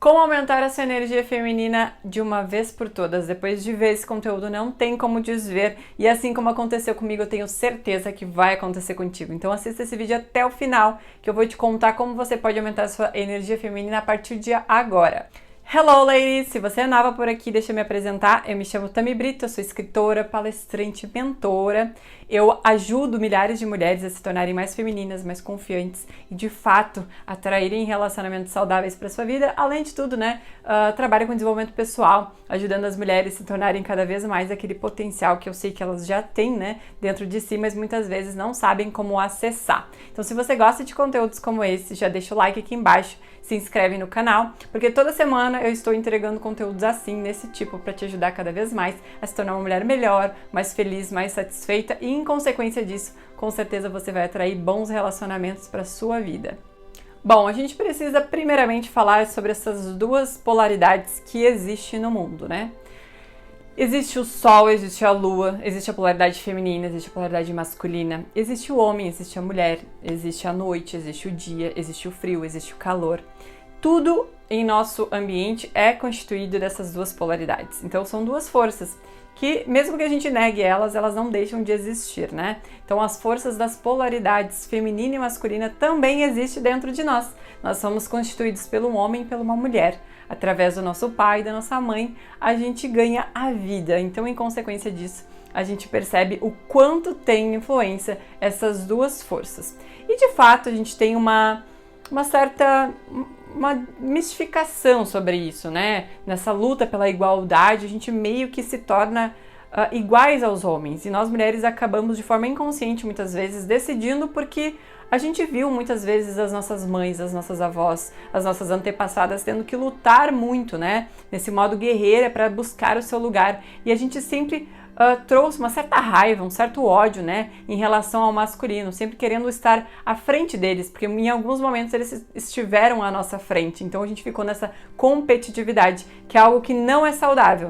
Como aumentar a sua energia feminina de uma vez por todas? Depois de ver esse conteúdo, não tem como desver. E assim como aconteceu comigo, eu tenho certeza que vai acontecer contigo. Então assista esse vídeo até o final, que eu vou te contar como você pode aumentar a sua energia feminina a partir de agora. Hello, ladies! Se você é nova por aqui, deixa eu me apresentar. Eu me chamo Tami Brito, eu sou escritora, palestrante, mentora. Eu ajudo milhares de mulheres a se tornarem mais femininas, mais confiantes e, de fato, atraírem relacionamentos saudáveis para sua vida. Além de tudo, trabalho com desenvolvimento pessoal, ajudando as mulheres a se tornarem cada vez mais aquele potencial que eu sei que elas já têm, dentro de si, mas muitas vezes não sabem como acessar. Então, se você gosta de conteúdos como esse, já deixa o like aqui embaixo. Se inscreve no canal, porque toda semana eu estou entregando conteúdos assim, nesse tipo, para te ajudar cada vez mais a se tornar uma mulher melhor, mais feliz, mais satisfeita e, em consequência disso, com certeza você vai atrair bons relacionamentos para sua vida. Bom, a gente precisa primeiramente falar sobre essas duas polaridades que existem no mundo, Existe o Sol, existe a Lua, existe a polaridade feminina, existe a polaridade masculina, existe o homem, existe a mulher, existe a noite, existe o dia, existe o frio, existe o calor. Tudo em nosso ambiente é constituído dessas duas polaridades. Então são duas forças que, mesmo que a gente negue elas não deixam de existir, Então as forças das polaridades feminina e masculina também existem dentro de nós. Nós somos constituídos pelo homem e por uma mulher. Através do nosso pai e da nossa mãe, a gente ganha a vida. Então, em consequência disso, a gente percebe o quanto tem influência essas duas forças. E, de fato, a gente tem uma certa mistificação sobre isso, Nessa luta pela igualdade, a gente meio que se torna iguais aos homens. E nós, mulheres, acabamos de forma inconsciente, muitas vezes, decidindo porque a gente viu muitas vezes as nossas mães, as nossas avós, as nossas antepassadas tendo que lutar muito, Nesse modo guerreira para buscar o seu lugar. E a gente sempre trouxe uma certa raiva, um certo ódio, em relação ao masculino, sempre querendo estar à frente deles, porque em alguns momentos eles estiveram à nossa frente. Então a gente ficou nessa competitividade, que é algo que não é saudável,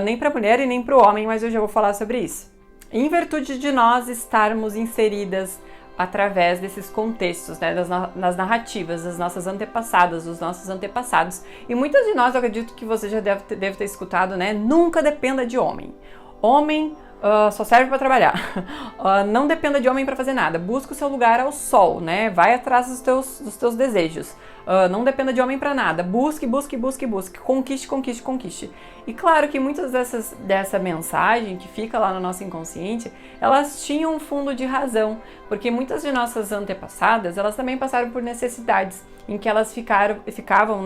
nem para a mulher e nem para o homem, mas eu já vou falar sobre isso. Em virtude de nós estarmos inseridas através desses contextos, das narrativas das nossas antepassadas, dos nossos antepassados. E muitas de nós, eu acredito que você já deve ter escutado, nunca dependa de homem. Homem só serve para trabalhar. Não dependa de homem para fazer nada. Busca o seu lugar ao sol, Vai atrás dos teus desejos. Não dependa de homem para nada. Busque. Conquiste. E claro que muitas dessa mensagem que fica lá no nosso inconsciente, elas tinham um fundo de razão, porque muitas de nossas antepassadas, elas também passaram por necessidades em que elas ficavam,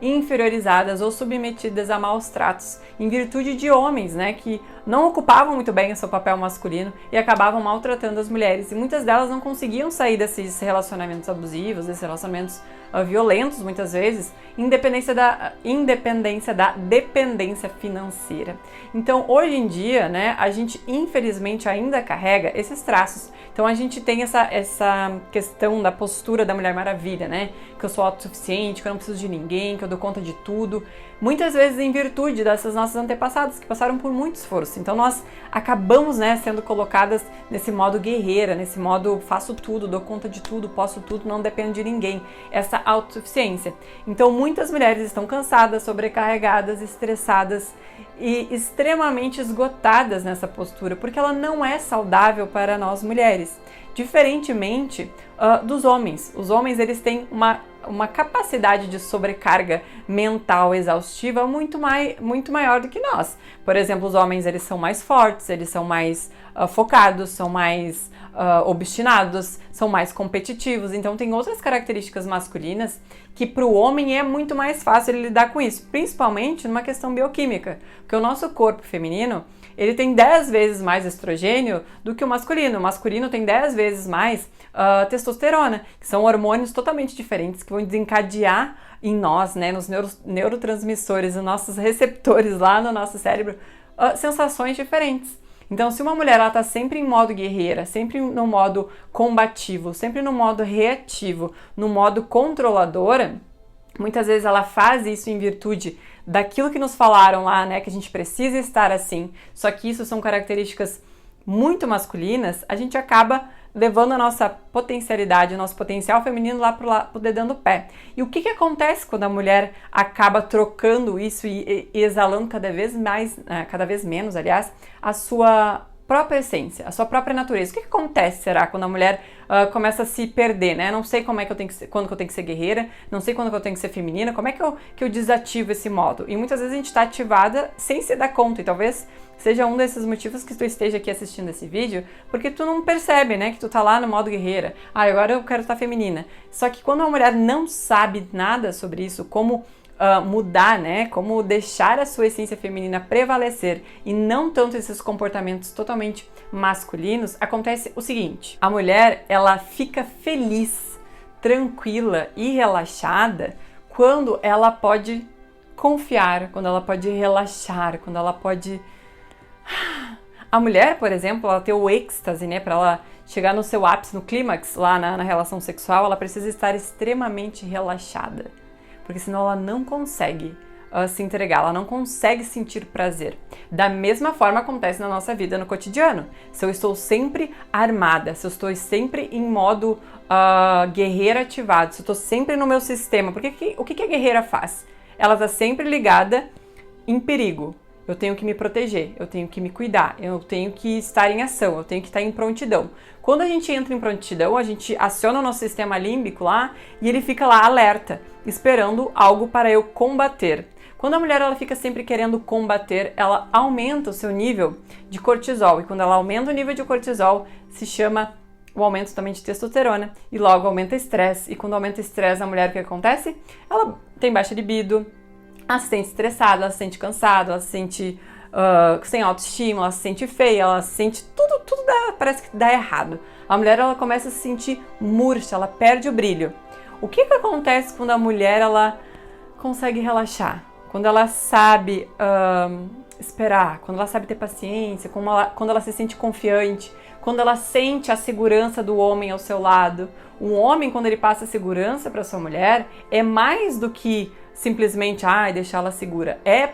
inferiorizadas ou submetidas a maus tratos em virtude de homens, que não ocupavam muito bem o seu papel masculino e acabavam maltratando as mulheres. E muitas delas não conseguiam sair desses relacionamentos abusivos, desses relacionamentos violentos, muitas vezes, independência da dependência financeira. Então, hoje em dia, a gente infelizmente ainda carrega esses traços. Então, a gente tem essa questão da postura da Mulher Maravilha, Que eu sou autossuficiente, que eu não preciso de ninguém, que eu dou conta de tudo. Muitas vezes em virtude dessas nossas antepassadas que passaram por muito esforço. Então, nós acabamos, sendo colocadas nesse modo guerreira, nesse modo faço tudo, dou conta de tudo, posso tudo, não dependo de ninguém. Essa autossuficiência. Então, muitas mulheres estão cansadas, sobrecarregadas, estressadas e extremamente esgotadas nessa postura, porque ela não é saudável para nós mulheres. Diferentemente dos homens. Os homens, eles têm uma capacidade de sobrecarga mental exaustiva muito maior do que nós. Por exemplo, os homens, eles são mais fortes, eles são mais focados, são mais obstinados, são mais competitivos. Então tem outras características masculinas que para o homem é muito mais fácil ele lidar com isso, principalmente numa questão bioquímica, porque o nosso corpo feminino, ele tem 10 vezes mais estrogênio do que o masculino. O masculino tem 10 vezes mais testosterona, que são hormônios totalmente diferentes que vão desencadear em nós, nos neurotransmissores, nos nossos receptores lá no nosso cérebro, sensações diferentes. Então, se uma mulher está sempre em modo guerreira, sempre no modo combativo, sempre no modo reativo, no modo controladora, muitas vezes ela faz isso em virtude daquilo que nos falaram lá, que a gente precisa estar assim. Só que isso são características muito masculinas, a gente acaba levando a nossa potencialidade, o nosso potencial feminino lá pro dedão do pé. E o que acontece quando a mulher acaba trocando isso e exalando cada vez menos, aliás, a sua própria essência, a sua própria natureza? O que acontece, será, quando a mulher começa a se perder, né? Não sei como é que eu tenho que ser, quando que eu tenho que ser guerreira, não sei quando que eu tenho que ser feminina, como é que eu desativo esse modo? E muitas vezes a gente está ativada sem se dar conta, e talvez seja um desses motivos que tu esteja aqui assistindo esse vídeo, porque tu não percebe, né, que tu tá lá no modo guerreira. Agora eu quero estar feminina. Só que quando uma mulher não sabe nada sobre isso, como mudar, né, como deixar a sua essência feminina prevalecer e não tanto esses comportamentos totalmente masculinos, acontece o seguinte: a mulher, ela fica feliz, tranquila e relaxada quando ela pode confiar, quando ela pode relaxar, quando ela pode... A mulher, por exemplo, ela tem o êxtase, né, para ela chegar no seu ápice, no clímax lá na relação sexual, ela precisa estar extremamente relaxada, porque senão ela não consegue se entregar, ela não consegue sentir prazer. Da mesma forma acontece na nossa vida no cotidiano. Se eu estou sempre armada, se eu estou sempre em modo guerreira ativado, se eu estou sempre no meu sistema, porque o que a guerreira faz? Ela está sempre ligada em perigo. Eu tenho que me proteger, eu tenho que me cuidar, eu tenho que estar em ação, eu tenho que estar em prontidão. Quando a gente entra em prontidão, a gente aciona o nosso sistema límbico lá e ele fica lá alerta, esperando algo para eu combater. Quando a mulher ela fica sempre querendo combater, ela aumenta o seu nível de cortisol. E quando ela aumenta o nível de cortisol, se chama o aumento também de testosterona. E logo aumenta o estresse. E quando aumenta o estresse na mulher, o que acontece? Ela tem baixa libido, ela se sente estressada, ela se sente cansada, ela se sente sem autoestima, ela se sente feia, ela se sente tudo parece que dá errado. A mulher ela começa a se sentir murcha, ela perde o brilho. O que acontece quando a mulher ela consegue relaxar? Quando ela sabe esperar, quando ela sabe ter paciência, quando ela se sente confiante, quando ela sente a segurança do homem ao seu lado. Um homem, quando ele passa segurança para sua mulher, é mais do que simplesmente deixá-la segura. É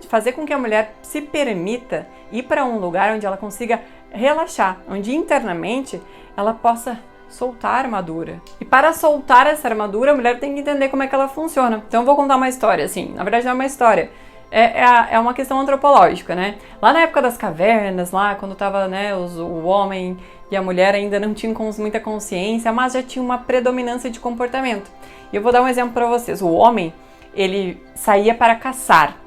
fazer com que a mulher se permita ir para um lugar onde ela consiga relaxar, onde internamente ela possa soltar a armadura. E para soltar essa armadura, a mulher tem que entender como é que ela funciona. Então eu vou contar uma história, assim, na verdade não é uma história, é uma questão antropológica, né? Lá na época das cavernas, lá quando tava, né, o homem e a mulher ainda não tinham muita consciência, mas já tinha uma predominância de comportamento. E eu vou dar um exemplo para vocês. O homem, ele saía para caçar,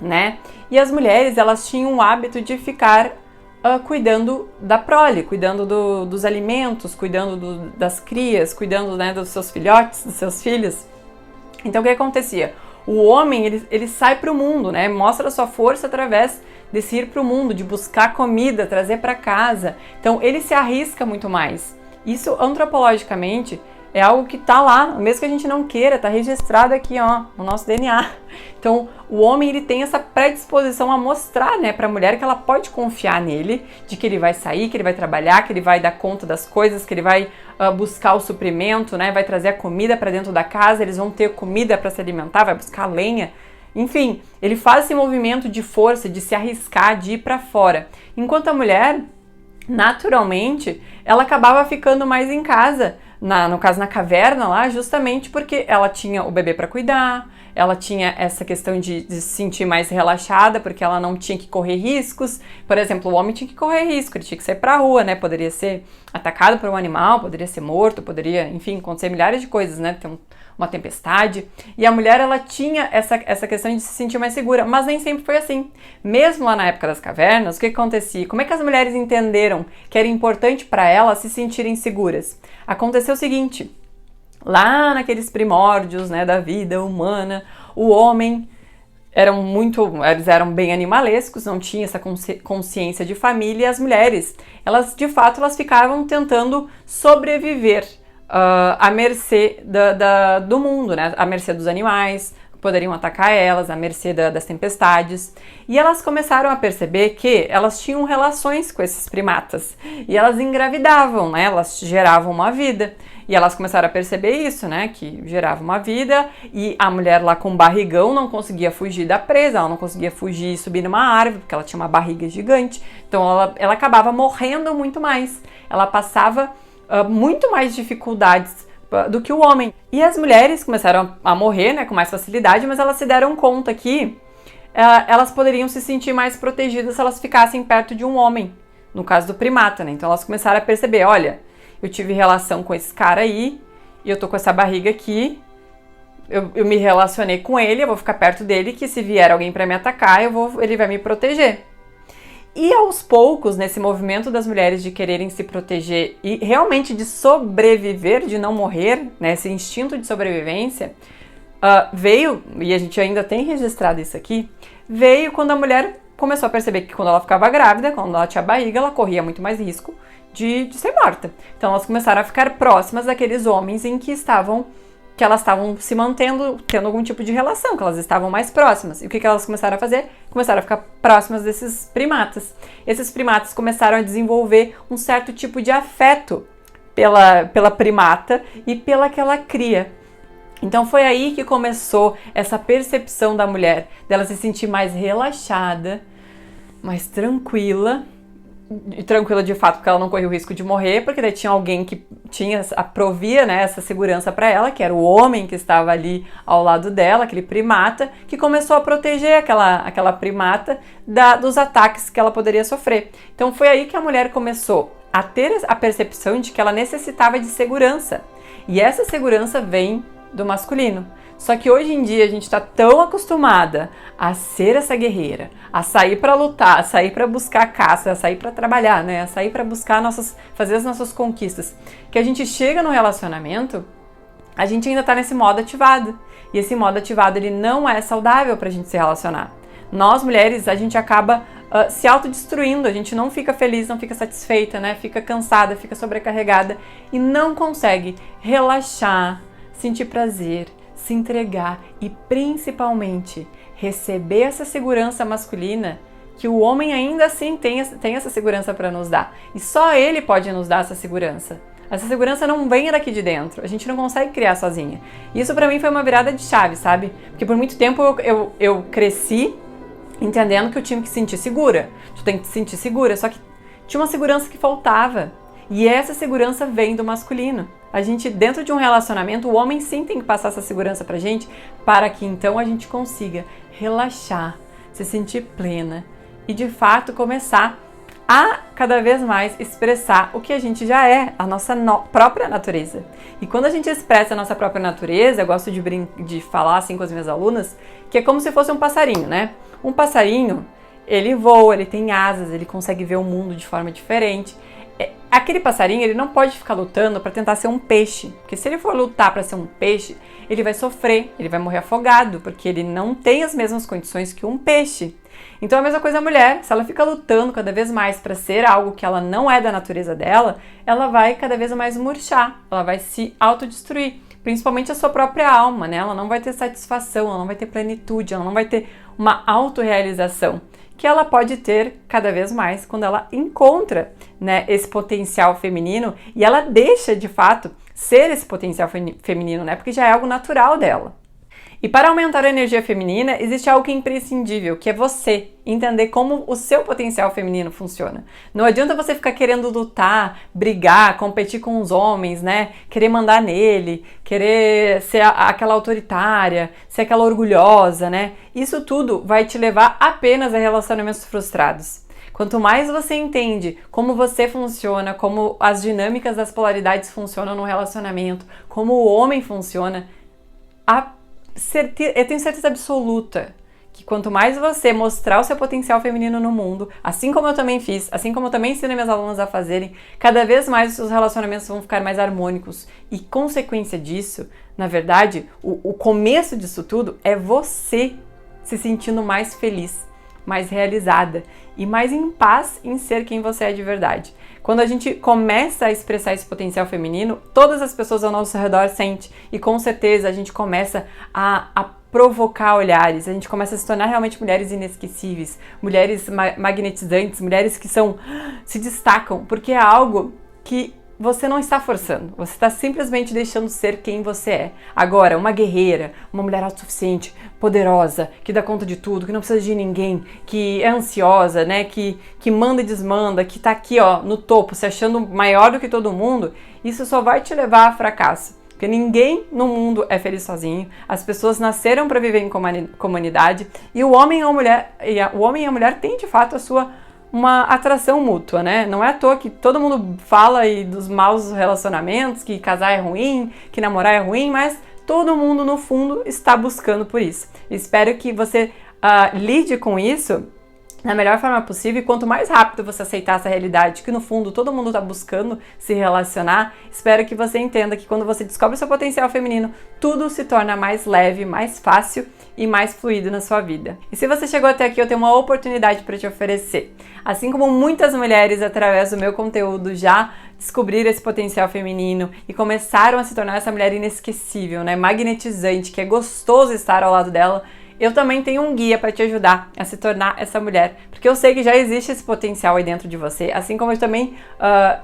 né? E as mulheres, elas tinham o hábito de ficar cuidando da prole, cuidando dos alimentos, cuidando das crias, cuidando, né, dos seus filhotes, dos seus filhos. Então o que acontecia? O homem, ele sai para o mundo, né? Mostra a sua força através desse ir para o mundo, de buscar comida, trazer para casa. Então ele se arrisca muito mais. Isso antropologicamente é algo que tá lá, mesmo que a gente não queira, tá registrado aqui, ó, no nosso DNA. Então, o homem, ele tem essa predisposição a mostrar, né, pra mulher que ela pode confiar nele, de que ele vai sair, que ele vai trabalhar, que ele vai dar conta das coisas, que ele vai buscar o suprimento, né, vai trazer a comida pra dentro da casa, eles vão ter comida pra se alimentar, vai buscar lenha. Enfim, ele faz esse movimento de força, de se arriscar, de ir pra fora. Enquanto a mulher, naturalmente, ela acabava ficando mais em casa, no caso na caverna lá, justamente porque ela tinha o bebê para cuidar, ela tinha essa questão de se sentir mais relaxada, porque ela não tinha que correr riscos. Por exemplo, o homem tinha que correr risco, ele tinha que sair pra rua, né? Poderia ser atacado por um animal, poderia ser morto, poderia, enfim, acontecer milhares de coisas, né? Ter uma tempestade. E a mulher, ela tinha essa questão de se sentir mais segura, mas nem sempre foi assim. Mesmo lá na época das cavernas, o que acontecia? Como é que as mulheres entenderam que era importante para elas se sentirem seguras? Aconteceu o seguinte: lá naqueles primórdios, né, da vida humana, o homem eles eram bem animalescos, não tinha essa consciência de família, e as mulheres, elas de fato elas ficavam tentando sobreviver à mercê do mundo, né, à mercê dos animais, poderiam atacar elas à mercê das tempestades. E elas começaram a perceber que elas tinham relações com esses primatas. E elas engravidavam, né? Elas geravam uma vida. E elas começaram a perceber isso, né? Que gerava uma vida e a mulher lá com barrigão não conseguia fugir da presa, ela não conseguia fugir e subir numa árvore, porque ela tinha uma barriga gigante. Então ela acabava morrendo muito mais. Ela passava muito mais dificuldades do que o homem. E as mulheres começaram a morrer, né, com mais facilidade, mas elas se deram conta que elas poderiam se sentir mais protegidas se elas ficassem perto de um homem, no caso do primata, né? Então elas começaram a perceber, olha, eu tive relação com esse cara aí, e eu tô com essa barriga aqui, eu me relacionei com ele, eu vou ficar perto dele, que se vier alguém para me atacar, ele vai me proteger. E aos poucos, nesse movimento das mulheres de quererem se proteger e realmente de sobreviver, de não morrer, né, esse instinto de sobrevivência, veio, e a gente ainda tem registrado isso aqui, veio quando a mulher começou a perceber que quando ela ficava grávida, quando ela tinha barriga, ela corria muito mais risco de ser morta. Então elas começaram a ficar próximas daqueles homens em que elas estavam se mantendo, tendo algum tipo de relação, que elas estavam mais próximas. E o que elas começaram a fazer? Começaram a ficar próximas desses primatas. Esses primatas começaram a desenvolver um certo tipo de afeto pela primata e pelaquela cria. Então foi aí que começou essa percepção da mulher, dela se sentir mais relaxada, mais tranquila, e tranquila de fato porque ela não corria o risco de morrer, porque daí tinha alguém que provia, né, essa segurança para ela, que era o homem que estava ali ao lado dela, aquele primata, que começou a proteger aquela primata dos ataques que ela poderia sofrer. Então foi aí que a mulher começou a ter a percepção de que ela necessitava de segurança, e essa segurança vem do masculino. Só que hoje em dia a gente está tão acostumada a ser essa guerreira, a sair para lutar, a sair para buscar caça, a sair para trabalhar, né? A sair para buscar fazer as nossas conquistas, que a gente chega no relacionamento, a gente ainda está nesse modo ativado. E esse modo ativado, ele não é saudável para a gente se relacionar. Nós, mulheres, a gente acaba se autodestruindo, a gente não fica feliz, não fica satisfeita, né? Fica cansada, fica sobrecarregada e não consegue relaxar, sentir prazer, se entregar e principalmente receber essa segurança masculina que o homem ainda assim tem essa segurança para nos dar. E só ele pode nos dar essa segurança. Essa segurança não vem daqui de dentro, a gente não consegue criar sozinha. Isso para mim foi uma virada de chave, sabe? Porque por muito tempo eu cresci entendendo que eu tinha que se sentir segura. Tu tem que se sentir segura, só que tinha uma segurança que faltava. E essa segurança vem do masculino. A gente, dentro de um relacionamento, o homem sim tem que passar essa segurança pra gente, para que então a gente consiga relaxar, se sentir plena e de fato começar a cada vez mais expressar o que a gente já é, a nossa própria natureza. E quando a gente expressa a nossa própria natureza, eu gosto de falar assim com as minhas alunas, que é como se fosse um passarinho, né? Um passarinho, ele voa, ele tem asas, ele consegue ver o mundo de forma diferente. Aquele passarinho, ele não pode ficar lutando para tentar ser um peixe, porque se ele for lutar para ser um peixe, ele vai sofrer, ele vai morrer afogado, porque ele não tem as mesmas condições que um peixe. Então a mesma coisa a mulher, se ela fica lutando cada vez mais para ser algo que ela não é da natureza dela, ela vai cada vez mais murchar, ela vai se autodestruir, principalmente a sua própria alma, né? Ela não vai ter satisfação, ela não vai ter plenitude, ela não vai ter uma autorrealização, que ela pode ter cada vez mais quando ela encontra, né, esse potencial feminino e ela deixa, de fato, ser esse potencial feminino, né, porque já é algo natural dela. E para aumentar a energia feminina, existe algo que é imprescindível, que é você entender como o seu potencial feminino funciona. Não adianta você ficar querendo lutar, brigar, competir com os homens, né? Querer mandar nele, querer ser aquela autoritária, ser aquela orgulhosa, né? Isso tudo vai te levar apenas a relacionamentos frustrados. Quanto mais você entende como você funciona, como as dinâmicas das funcionam no relacionamento, como o homem funciona, eu tenho certeza absoluta que quanto mais você mostrar o seu potencial feminino no mundo, assim como eu também fiz, assim como eu também ensino minhas alunas a fazerem, cada vez mais os seus relacionamentos vão ficar mais harmônicos. E consequência disso, na verdade, o começo disso tudo é você se sentindo mais feliz, mais realizada e mais em paz em ser quem você é de verdade. Quando a gente começa a expressar esse potencial feminino, todas as pessoas ao nosso redor sentem e com certeza a gente começa a provocar olhares, a gente começa a se tornar realmente mulheres inesquecíveis, mulheres magnetizantes, mulheres que se destacam, porque é algo que você não está forçando, você está simplesmente deixando ser quem você é. Agora, uma guerreira, uma mulher autossuficiente, poderosa, que dá conta de tudo, que não precisa de ninguém, que é ansiosa, né, que manda e desmanda, que tá aqui, ó, no topo, se achando maior do que todo mundo, isso só vai te levar a fracasso. Porque ninguém no mundo é feliz sozinho, as pessoas nasceram para viver em comunidade, e o homem e a mulher têm de fato uma atração mútua, né? Não é à toa que todo mundo fala aí dos maus relacionamentos, que casar é ruim, que namorar é ruim, mas todo mundo no fundo está buscando por isso. Espero que você lide com isso da melhor forma possível, e quanto mais rápido você aceitar essa realidade, que no fundo todo mundo está buscando se relacionar, espero que você entenda que quando você descobre o seu potencial feminino, tudo se torna mais leve, mais fácil e mais fluido na sua vida. E se você chegou até aqui, eu tenho uma oportunidade para te oferecer. Assim como muitas mulheres, através do meu conteúdo, já descobriram esse potencial feminino e começaram a se tornar essa mulher inesquecível, né, magnetizante, que é gostoso estar ao lado dela, eu também tenho um guia para te ajudar a se tornar essa mulher, porque eu sei que já existe esse potencial aí dentro de você, assim como eu também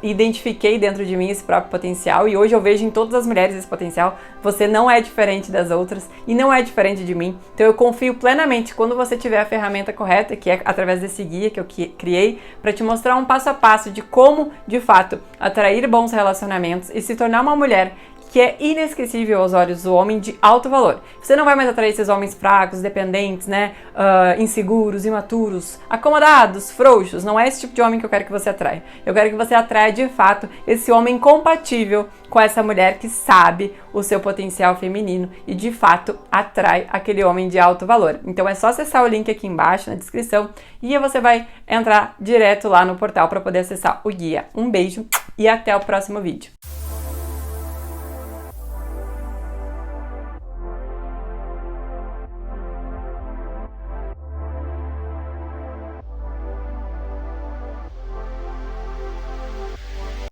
identifiquei dentro de mim esse próprio potencial, e hoje eu vejo em todas as mulheres esse potencial. Você não é diferente das outras e não é diferente de mim, então eu confio plenamente quando você tiver a ferramenta correta, que é através desse guia que eu criei, para te mostrar um passo a passo de como, de fato, atrair bons relacionamentos e se tornar uma mulher que é inesquecível aos olhos do homem, de alto valor. Você não vai mais atrair esses homens fracos, dependentes, né, inseguros, imaturos, acomodados, frouxos. Não é esse tipo de homem que eu quero que você atraia. Eu quero que você atraia, de fato, esse homem compatível com essa mulher que sabe o seu potencial feminino e, de fato, atrai aquele homem de alto valor. Então é só acessar o link aqui embaixo na descrição e você vai entrar direto lá no portal para poder acessar o guia. Um beijo e até o próximo vídeo.